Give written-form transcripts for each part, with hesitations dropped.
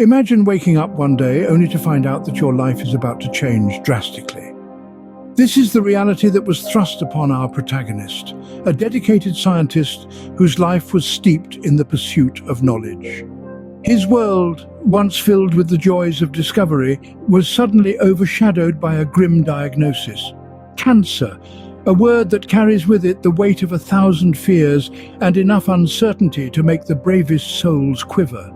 Imagine waking up one day only to find out that your life is about to change drastically. This is the reality that was thrust upon our protagonist, a dedicated scientist whose life was steeped in the pursuit of knowledge. His world, once filled with the joys of discovery, was suddenly overshadowed by a grim diagnosis: cancer, a word that carries with it the weight of 1,000 fears and enough uncertainty to make the bravest souls quiver.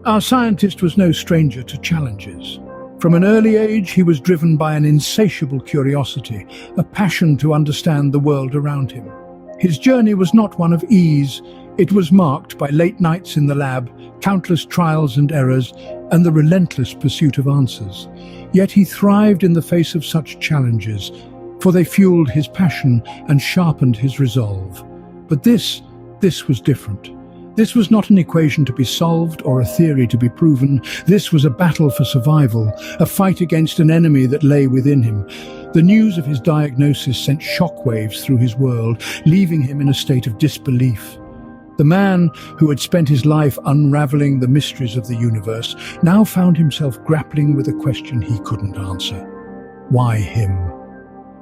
Our scientist was no stranger to challenges. From an early age, he was driven by an insatiable curiosity, a passion to understand the world around him. His journey was not one of ease. It was marked by late nights in the lab, countless trials and errors, and the relentless pursuit of answers. Yet he thrived in the face of such challenges, for they fueled his passion and sharpened his resolve. But this was different. This was not an equation to be solved or a theory to be proven. This was a battle for survival, a fight against an enemy that lay within him. The news of his diagnosis sent shockwaves through his world, leaving him in a state of disbelief. The man who had spent his life unraveling the mysteries of the universe now found himself grappling with a question he couldn't answer. Why him?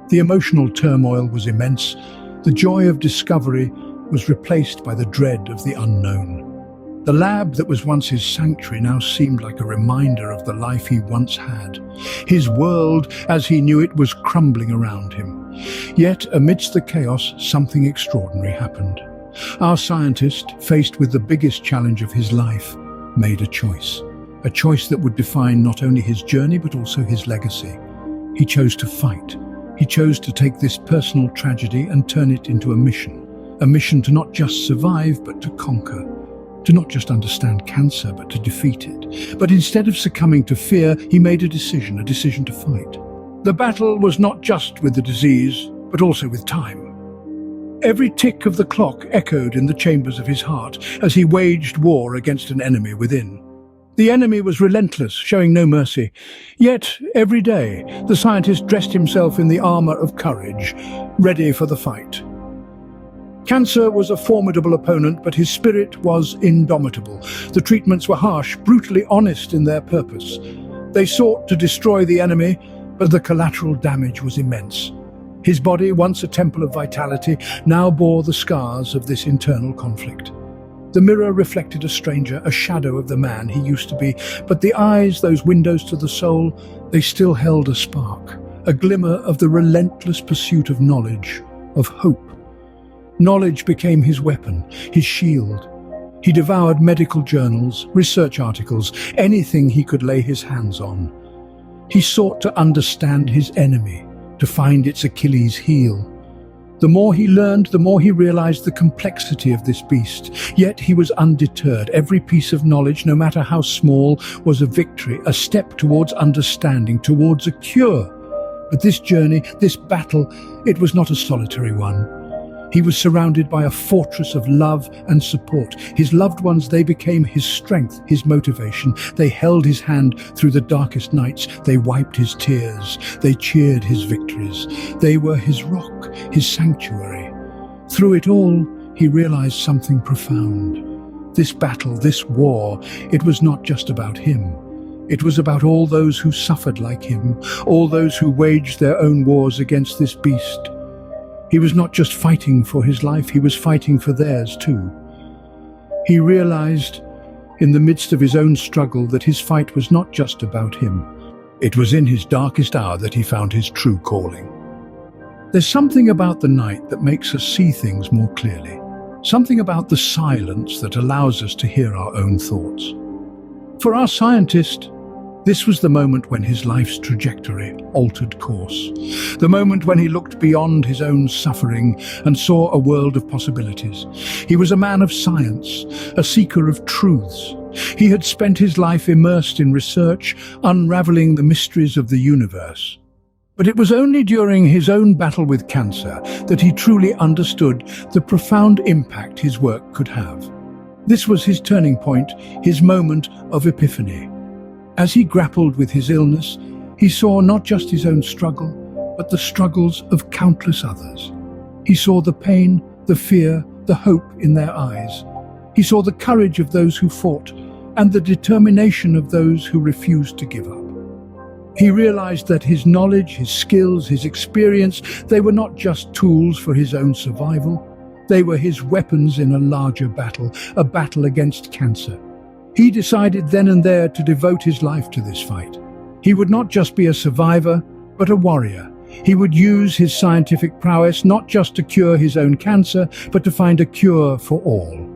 The emotional turmoil was immense. The joy of discovery was replaced by the dread of the unknown. The lab that was once his sanctuary now seemed like a reminder of the life he once had. His world, as he knew it, was crumbling around him. Yet, amidst the chaos, something extraordinary happened. Our scientist, faced with the biggest challenge of his life, made a choice that would define not only his journey but also his legacy. He chose to fight. He chose to take this personal tragedy and turn it into a mission to not just survive but to conquer, to not just understand cancer but to defeat it. But instead of succumbing to fear, he made a decision to fight. The battle was not just with the disease, but also with time. Every tick of the clock echoed in the chambers of his heart as he waged war against an enemy within. The enemy was relentless, showing no mercy. Yet, every day, the scientist dressed himself in the armor of courage, ready for the fight. Cancer was a formidable opponent, but his spirit was indomitable. The treatments were harsh, brutally honest in their purpose. They sought to destroy the enemy, but the collateral damage was immense. His body, once a temple of vitality, now bore the scars of this internal conflict. The mirror reflected a stranger, a shadow of the man he used to be, but the eyes, those windows to the soul, they still held a spark, a glimmer of the relentless pursuit of knowledge, of hope. Knowledge became his weapon, his shield. He devoured medical journals, research articles, anything he could lay his hands on. He sought to understand his enemy, to find its Achilles heel. The more he learned, the more he realized the complexity of this beast. Yet he was undeterred. Every piece of knowledge, no matter how small, was a victory, a step towards understanding, towards a cure. But this journey, this battle, it was not a solitary one. He was surrounded by a fortress of love and support. His loved ones, they became his strength, his motivation. They held his hand through the darkest nights. They wiped his tears. They cheered his victories. They were his rock, his sanctuary. Through it all, he realized something profound. This battle, this war, it was not just about him. It was about all those who suffered like him, all those who waged their own wars against this beast. He was not just fighting for his life, he was fighting for theirs too. He realized, in the midst of his own struggle, that his fight was not just about him. It was in his darkest hour that he found his true calling. There's something about the night that makes us see things more clearly. Something about the silence that allows us to hear our own thoughts. For our scientist, this was the moment when his life's trajectory altered course. The moment when he looked beyond his own suffering and saw a world of possibilities. He was a man of science, a seeker of truths. He had spent his life immersed in research, unraveling the mysteries of the universe. But it was only during his own battle with cancer that he truly understood the profound impact his work could have. This was his turning point, his moment of epiphany. As he grappled with his illness, he saw not just his own struggle, but the struggles of countless others. He saw the pain, the fear, the hope in their eyes. He saw the courage of those who fought, and the determination of those who refused to give up. He realized that his knowledge, his skills, his experience, they were not just tools for his own survival. They were his weapons in a larger battle, a battle against cancer. He decided then and there to devote his life to this fight. He would not just be a survivor, but a warrior. He would use his scientific prowess not just to cure his own cancer, but to find a cure for all.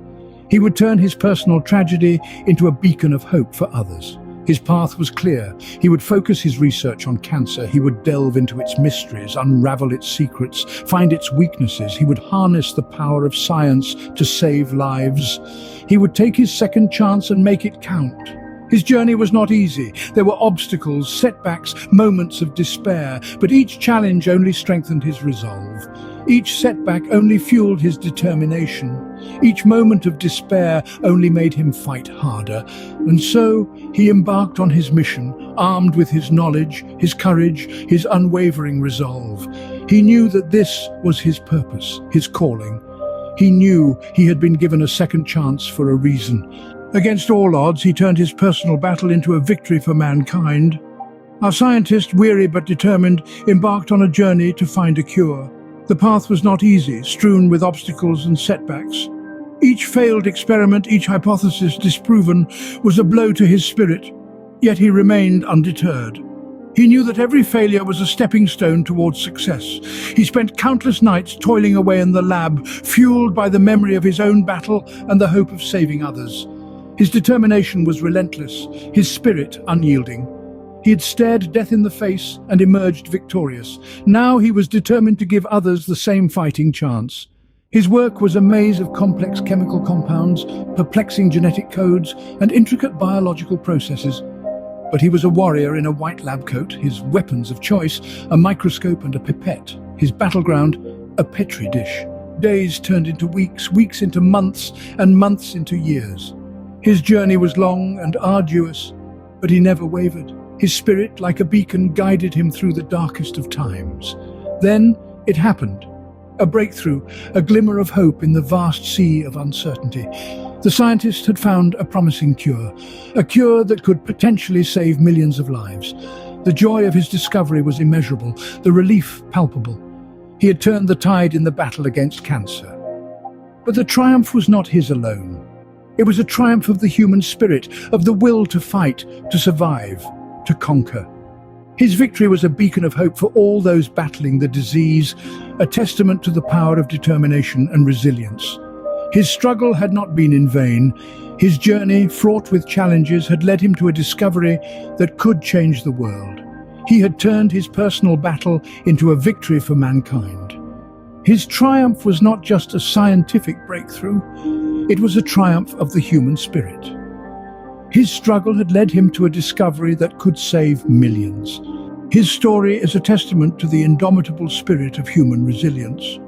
He would turn his personal tragedy into a beacon of hope for others. His path was clear. He would focus his research on cancer. He would delve into its mysteries, unravel its secrets, find its weaknesses. He would harness the power of science to save lives. He would take his second chance and make it count. His journey was not easy. There were obstacles, setbacks, moments of despair, but each challenge only strengthened his resolve. Each setback only fueled his determination. Each moment of despair only made him fight harder. And so he embarked on his mission, armed with his knowledge, his courage, his unwavering resolve. He knew that this was his purpose, his calling. He knew he had been given a second chance for a reason. Against all odds, he turned his personal battle into a victory for mankind. Our scientist, weary but determined, embarked on a journey to find a cure. The path was not easy, strewn with obstacles and setbacks. Each failed experiment, each hypothesis disproven, was a blow to his spirit, yet he remained undeterred. He knew that every failure was a stepping stone towards success. He spent countless nights toiling away in the lab, fueled by the memory of his own battle and the hope of saving others. His determination was relentless, his spirit unyielding. He had stared death in the face and emerged victorious. Now he was determined to give others the same fighting chance. His work was a maze of complex chemical compounds, perplexing genetic codes, and intricate biological processes. But he was a warrior in a white lab coat, his weapons of choice, a microscope and a pipette, his battleground, a petri dish. Days turned into weeks, weeks into months, and months into years. His journey was long and arduous, but he never wavered. His spirit, like a beacon, guided him through the darkest of times. Then it happened. A breakthrough, a glimmer of hope in the vast sea of uncertainty. The scientist had found a promising cure, a cure that could potentially save millions of lives. The joy of his discovery was immeasurable, the relief palpable. He had turned the tide in the battle against cancer. But the triumph was not his alone. It was a triumph of the human spirit, of the will to fight, to survive, to conquer. His victory was a beacon of hope for all those battling the disease, a testament to the power of determination and resilience. His struggle had not been in vain. His journey, fraught with challenges, had led him to a discovery that could change the world. He had turned his personal battle into a victory for mankind. His triumph was not just a scientific breakthrough, it was a triumph of the human spirit. His struggle had led him to a discovery that could save millions. His story is a testament to the indomitable spirit of human resilience.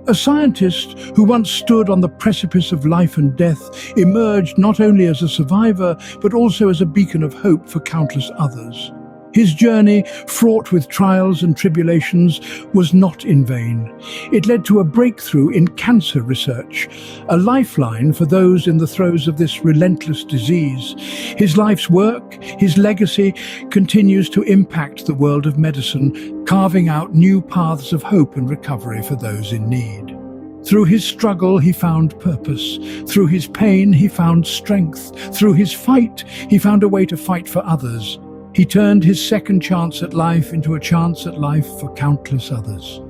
A scientist who once stood on the precipice of life and death emerged not only as a survivor, but also as a beacon of hope for countless others. His journey, fraught with trials and tribulations, was not in vain. It led to a breakthrough in cancer research, a lifeline for those in the throes of this relentless disease. His life's work, his legacy, continues to impact the world of medicine, carving out new paths of hope and recovery for those in need. Through his struggle, he found purpose. Through his pain, he found strength. Through his fight, he found a way to fight for others. He turned his second chance at life into a chance at life for countless others.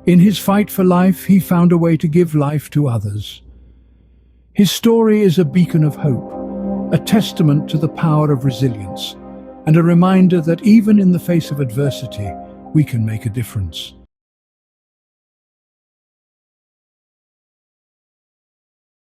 In his fight for life, he found a way to give life to others. His story is a beacon of hope, a testament to the power of resilience, and a reminder that even in the face of adversity, we can make a difference.